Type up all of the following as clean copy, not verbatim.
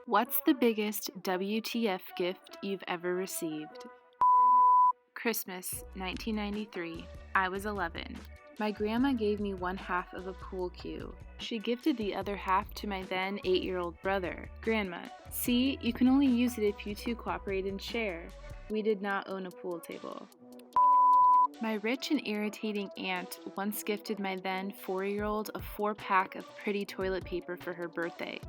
What's the biggest WTF gift you've ever received? Christmas, 1993. I was 11. My grandma gave me one half of a pool cue. She gifted the other half to my then 8-year-old brother. Grandma, see, you can only use it if you two cooperate and share. We did not own a pool table. My rich and irritating aunt once gifted my then 4-year-old a 4-pack of pretty toilet paper for her birthday.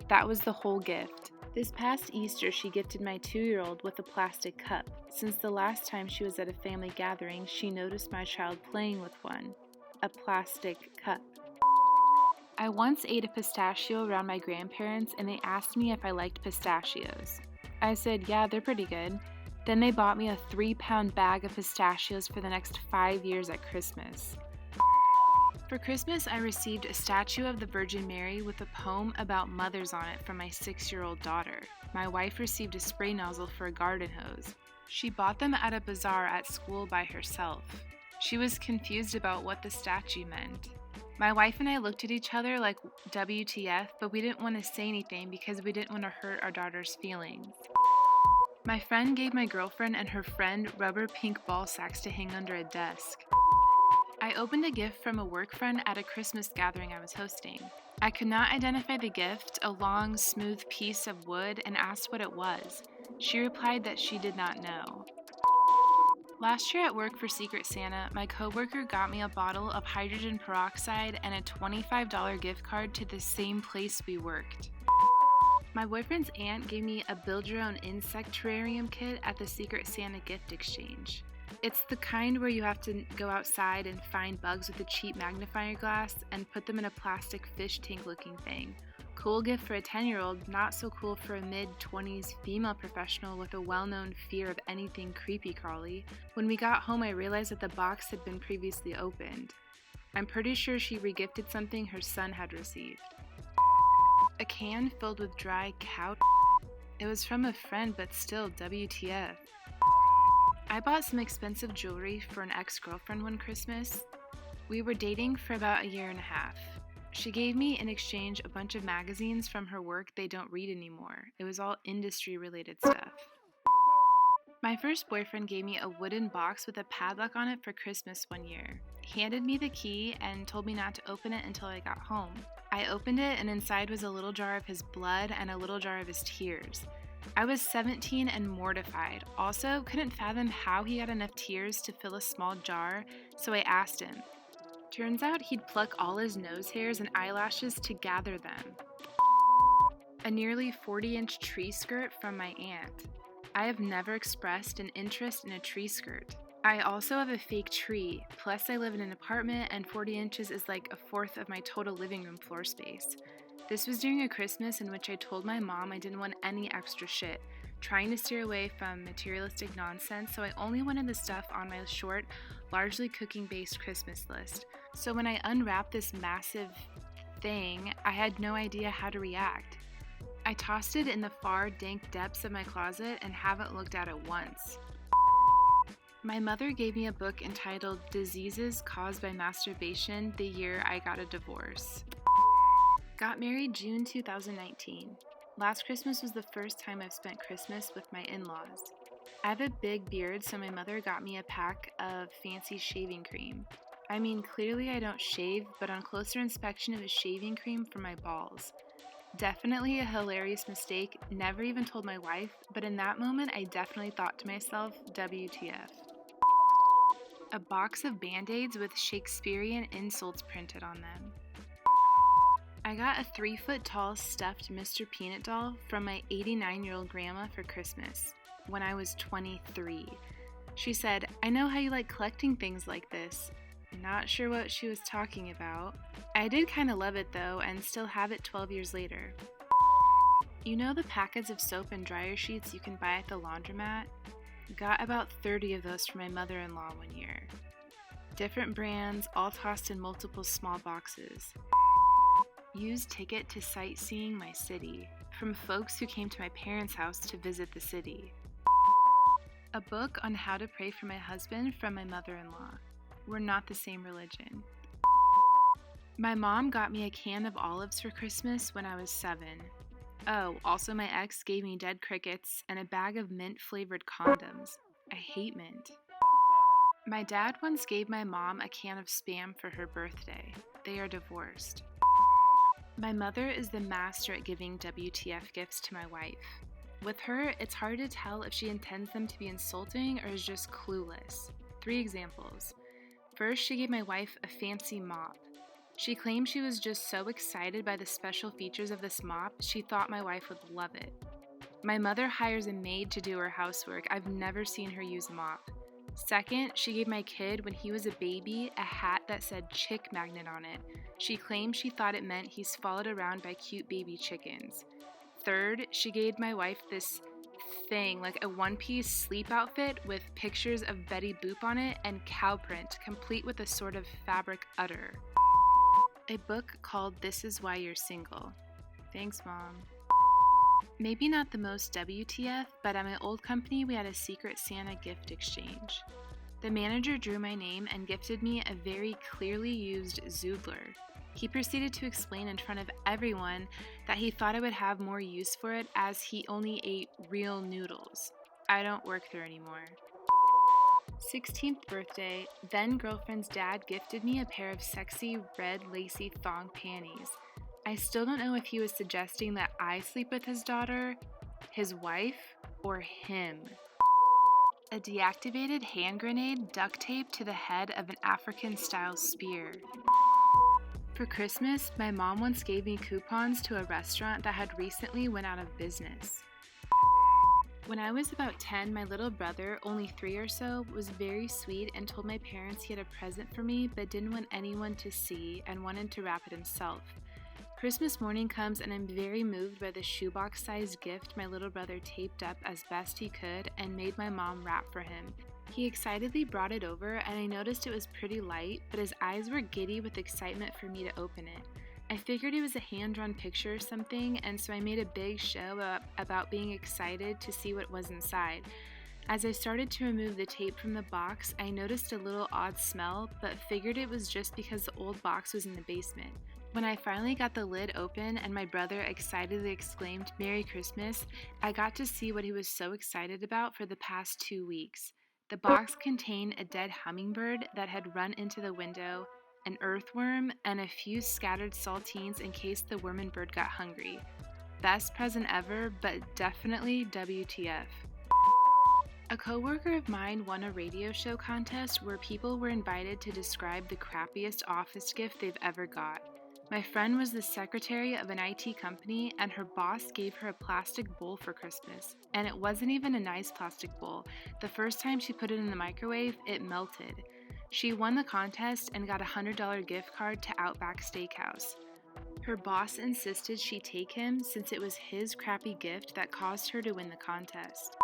That was the whole gift. This past Easter, she gifted my 2-year-old with a plastic cup. Since the last time she was at a family gathering, she noticed my child playing with one. A plastic cup. I once ate a pistachio around my grandparents and they asked me if I liked pistachios. I said, yeah, they're pretty good. Then they bought me a 3-pound bag of pistachios for the next 5 years at Christmas. For Christmas, I received a statue of the Virgin Mary with a poem about mothers on it from my 6-year-old daughter. My wife received a spray nozzle for a garden hose. She bought them at a bazaar at school by herself. She was confused about what the statue meant. My wife and I looked at each other like WTF, but we didn't want to say anything because we didn't want to hurt our daughter's feelings. My friend gave my girlfriend and her friend rubber pink ball sacks to hang under a desk. I opened a gift from a work friend at a Christmas gathering I was hosting. I could not identify the gift, a long, smooth piece of wood, and asked what it was. She replied that she did not know. Last year at work for Secret Santa, my coworker got me a bottle of hydrogen peroxide and a $25 gift card to the same place we worked. My boyfriend's aunt gave me a build-your-own Insectarium Kit at the Secret Santa gift exchange. It's the kind where you have to go outside and find bugs with a cheap magnifying glass and put them in a plastic fish tank looking thing. Cool gift for a 10-year-old, not so cool for a mid-20s female professional with a well-known fear of anything creepy crawly. When we got home, I realized that the box had been previously opened. I'm pretty sure she regifted something her son had received. A can filled with dry cow. It was from a friend, but still, WTF. I bought some expensive jewelry for an ex-girlfriend one Christmas. We were dating for about a year and a half. She gave me in exchange a bunch of magazines from her work they don't read anymore. It was all industry-related stuff. My first boyfriend gave me a wooden box with a padlock on it for Christmas one year. He handed me the key and told me not to open it until I got home. I opened it and inside was a little jar of his blood and a little jar of his tears. I was 17 and mortified. Also, couldn't fathom how he got enough tears to fill a small jar, so I asked him. Turns out he'd pluck all his nose hairs and eyelashes to gather them. A nearly 40-inch tree skirt from my aunt. I have never expressed an interest in a tree skirt. I also have a fake tree, plus I live in an apartment and 40 inches is like a fourth of my total living room floor space. This was during a Christmas in which I told my mom I didn't want any extra shit, trying to steer away from materialistic nonsense, so I only wanted the stuff on my short, largely cooking-based Christmas list. So when I unwrapped this massive thing, I had no idea how to react. I tossed it in the far, dank depths of my closet and haven't looked at it once. My mother gave me a book entitled Diseases Caused by Masturbation the year I got a divorce. Got married June 2019. Last Christmas was the first time I've spent Christmas with my in-laws. I have a big beard, so my mother got me a pack of fancy shaving cream. I mean, clearly I don't shave, but on closer inspection it was shaving cream for my balls. Definitely a hilarious mistake, never even told my wife, but in that moment I definitely thought to myself, WTF. A box of bandaids with Shakespearean insults printed on them. I got a 3-foot-tall stuffed Mr. Peanut doll from my 89-year-old grandma for Christmas when I was 23. She said, "I know how you like collecting things like this." Not sure what she was talking about. I did kind of love it though and still have it 12 years later. You know the packets of soap and dryer sheets you can buy at the laundromat? Got about 30 of those for my mother-in-law one year. Different brands, all tossed in multiple small boxes. Used ticket to sightseeing my city, from folks who came to my parents' house to visit the city. A book on how to pray for my husband from my mother-in-law. We're not the same religion. My mom got me a can of olives for Christmas when I was 7. Oh, also my ex gave me dead crickets and a bag of mint-flavored condoms. I hate mint. My dad once gave my mom a can of Spam for her birthday. They are divorced. My mother is the master at giving WTF gifts to my wife. With her, it's hard to tell if she intends them to be insulting or is just clueless. 3 examples. First, she gave my wife a fancy mop. She claimed she was just so excited by the special features of this mop, she thought my wife would love it. My mother hires a maid to do her housework. I've never seen her use a mop. Second, she gave my kid, when he was a baby, a hat that said chick magnet on it. She claimed she thought it meant he's followed around by cute baby chickens. Third, she gave my wife this thing, like a one-piece sleep outfit with pictures of Betty Boop on it and cow print, complete with a sort of fabric udder. A book called This Is Why You're Single. Thanks, Mom. Maybe not the most WTF, but at my old company we had a secret Santa gift exchange. The manager drew my name and gifted me a very clearly used Zoodler. He proceeded to explain in front of everyone that he thought I would have more use for it as he only ate real noodles. I don't work there anymore. 16th birthday, then girlfriend's dad gifted me a pair of sexy red lacy thong panties. I still don't know if he was suggesting that I sleep with his daughter, his wife, or him. A deactivated hand grenade duct taped to the head of an African-style spear. For Christmas, my mom once gave me coupons to a restaurant that had recently went out of business. When I was about 10, my little brother, only 3 or so, was very sweet and told my parents he had a present for me but didn't want anyone to see and wanted to wrap it himself. Christmas morning comes and I'm very moved by the shoebox-sized gift my little brother taped up as best he could and made my mom wrap for him. He excitedly brought it over and I noticed it was pretty light, but his eyes were giddy with excitement for me to open it. I figured it was a hand-drawn picture or something, and so I made a big show about being excited to see what was inside. As I started to remove the tape from the box, I noticed a little odd smell, but figured it was just because the old box was in the basement. When I finally got the lid open and my brother excitedly exclaimed, "Merry Christmas," I got to see what he was so excited about for the past 2 weeks. The box contained a dead hummingbird that had run into the window, an earthworm, and a few scattered saltines in case the worm and bird got hungry. Best present ever, but definitely WTF. A coworker of mine won a radio show contest where people were invited to describe the crappiest office gift they've ever got. My friend was the secretary of an IT company, and her boss gave her a plastic bowl for Christmas. And it wasn't even a nice plastic bowl. The first time she put it in the microwave, it melted. She won the contest and got a $100 gift card to Outback Steakhouse. Her boss insisted she take him since it was his crappy gift that caused her to win the contest.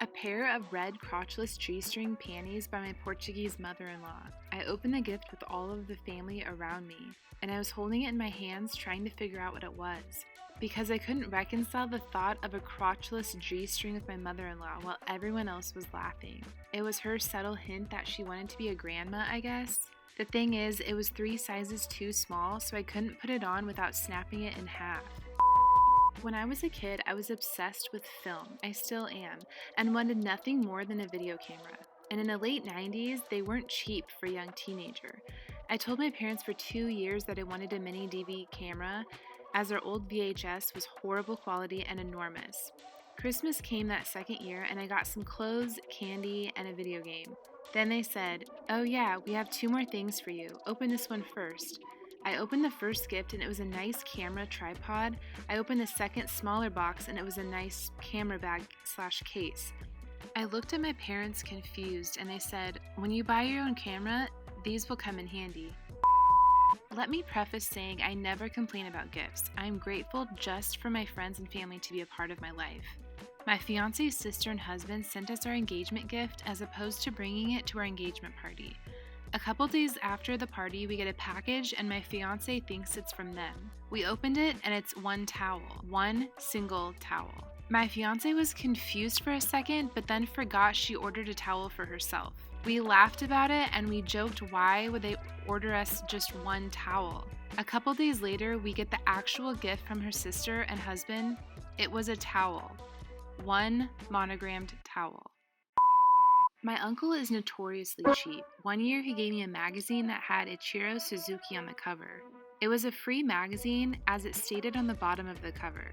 A pair of red crotchless G-string panties by my Portuguese mother-in-law. I opened the gift with all of the family around me, and I was holding it in my hands trying to figure out what it was, because I couldn't reconcile the thought of a crotchless G-string with my mother-in-law while everyone else was laughing. It was her subtle hint that she wanted to be a grandma, I guess. The thing is, it was 3 sizes too small, so I couldn't put it on without snapping it in half. When I was a kid, I was obsessed with film, I still am, and wanted nothing more than a video camera. And in the late 90s, they weren't cheap for a young teenager. I told my parents for 2 years that I wanted a mini DV camera, as our old VHS was horrible quality and enormous. Christmas came that second year, and I got some clothes, candy, and a video game. Then they said, "Oh yeah, we have 2 more things for you. Open this one first." I opened the first gift and it was a nice camera tripod. I opened the second smaller box and it was a nice camera bag/case. I looked at my parents confused and they said, "When you buy your own camera, these will come in handy." Let me preface saying I never complain about gifts. I am grateful just for my friends and family to be a part of my life. My fiance's sister and husband sent us our engagement gift as opposed to bringing it to our engagement party. A couple days after the party, we get a package and my fiance thinks it's from them. We opened it and it's one towel, one single towel. My fiance was confused for a second, but then forgot she ordered a towel for herself. We laughed about it and we joked, why would they order us just one towel? A couple days later, we get the actual gift from her sister and husband. It was a towel. One monogrammed towel. My uncle is notoriously cheap. One year he gave me a magazine that had Ichiro Suzuki on the cover. It was a free magazine, as it stated on the bottom of the cover.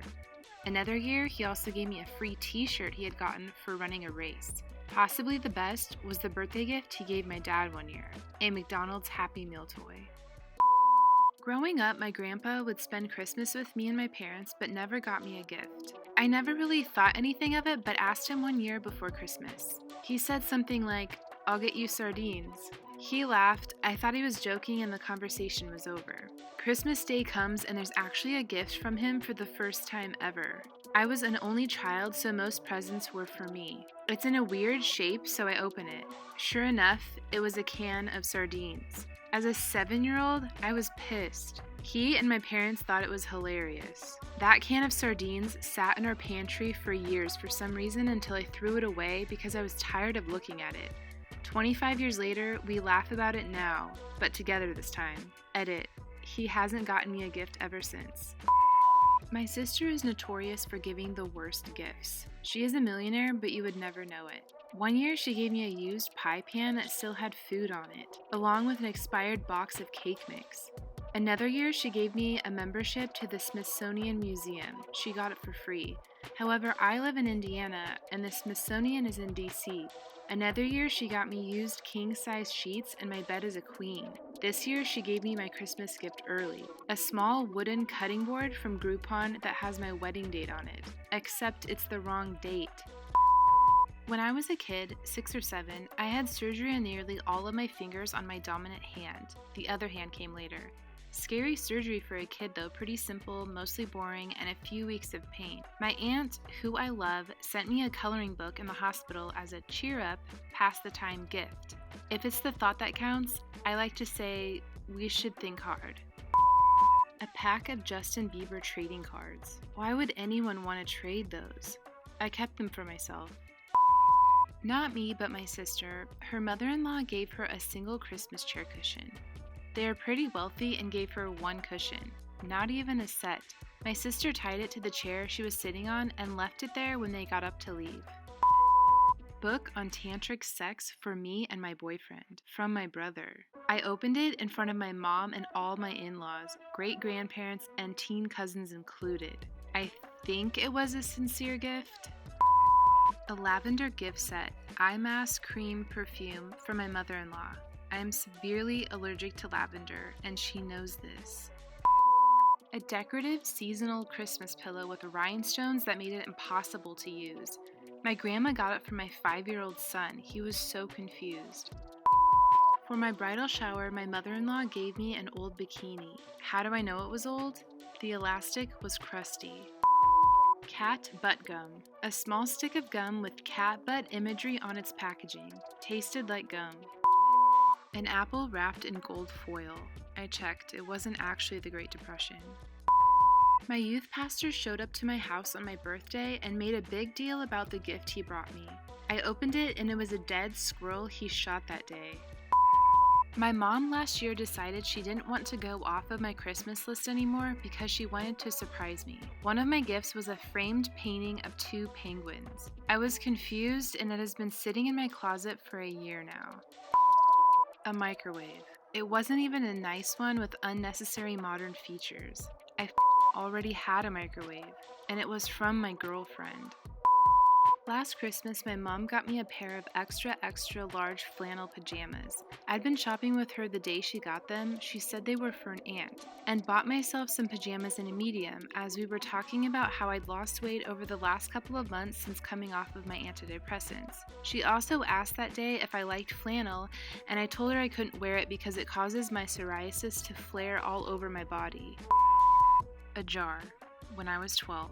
Another year, he also gave me a free t-shirt he had gotten for running a race. Possibly the best was the birthday gift he gave my dad one year, a McDonald's Happy Meal toy. Growing up, my grandpa would spend Christmas with me and my parents, but never got me a gift. I never really thought anything of it, but asked him one year before Christmas. He said something like, "I'll get you sardines." He laughed. I thought he was joking and the conversation was over. Christmas Day comes and there's actually a gift from him for the first time ever. I was an only child, so most presents were for me. It's in a weird shape, so I open it. Sure enough, it was a can of sardines. As a 7-year-old, I was pissed. He and my parents thought it was hilarious. That can of sardines sat in our pantry for years for some reason until I threw it away because I was tired of looking at it. 25 years later, we laugh about it now, but together this time. Edit. He hasn't gotten me a gift ever since. My sister is notorious for giving the worst gifts. She is a millionaire, but you would never know it. One year, she gave me a used pie pan that still had food on it, along with an expired box of cake mix. Another year, she gave me a membership to the Smithsonian Museum. She got it for free. However, I live in Indiana, and the Smithsonian is in DC. Another year, she got me used king-size sheets, and my bed is a queen. This year, she gave me my Christmas gift early, a small wooden cutting board from Groupon that has my wedding date on it, except it's the wrong date. When I was a kid, 6 or 7, I had surgery on nearly all of my fingers on my dominant hand. The other hand came later. Scary surgery for a kid though, pretty simple, mostly boring, and a few weeks of pain. My aunt, who I love, sent me a coloring book in the hospital as a cheer-up, pass-the-time gift. If it's the thought that counts, I like to say, we should think hard. A pack of Justin Bieber trading cards. Why would anyone want to trade those? I kept them for myself. Not me, but my sister. Her mother-in-law gave her a single Christmas chair cushion. They are pretty wealthy and gave her one cushion, not even a set. My sister tied it to the chair she was sitting on and left it there when they got up to leave. Book on tantric sex for me and my boyfriend, from my brother. I opened it in front of my mom and all my in-laws, great-grandparents, and teen cousins included. I think it was a sincere gift. A lavender gift set, eye mask, cream, perfume, from my mother-in-law. I am severely allergic to lavender, and she knows this. A decorative seasonal Christmas pillow with rhinestones that made it impossible to use. My grandma got it for my 5-year-old son. He was so confused. For my bridal shower, my mother-in-law gave me an old bikini. How do I know it was old? The elastic was crusty. Cat butt gum. A small stick of gum with cat butt imagery on its packaging. Tasted like gum. An apple wrapped in gold foil. I checked, it wasn't actually the Great Depression. My youth pastor showed up to my house on my birthday and made a big deal about the gift he brought me. I opened it and it was a dead squirrel he shot that day. My mom last year decided she didn't want to go off of my Christmas list anymore because she wanted to surprise me. One of my gifts was a framed painting of 2 penguins. I was confused and it has been sitting in my closet for a year now. A microwave. It wasn't even a nice one with unnecessary modern features. I already had a microwave, and it was from my girlfriend. Last Christmas, my mom got me a pair of extra large flannel pajamas. I'd been shopping with her the day she got them. She said they were for an aunt, and bought myself some pajamas in a medium as we were talking about how I'd lost weight over the last couple of months since coming off of my antidepressants. She also asked that day if I liked flannel, and I told her I couldn't wear it because it causes my psoriasis to flare all over my body. A jar. When I was 12.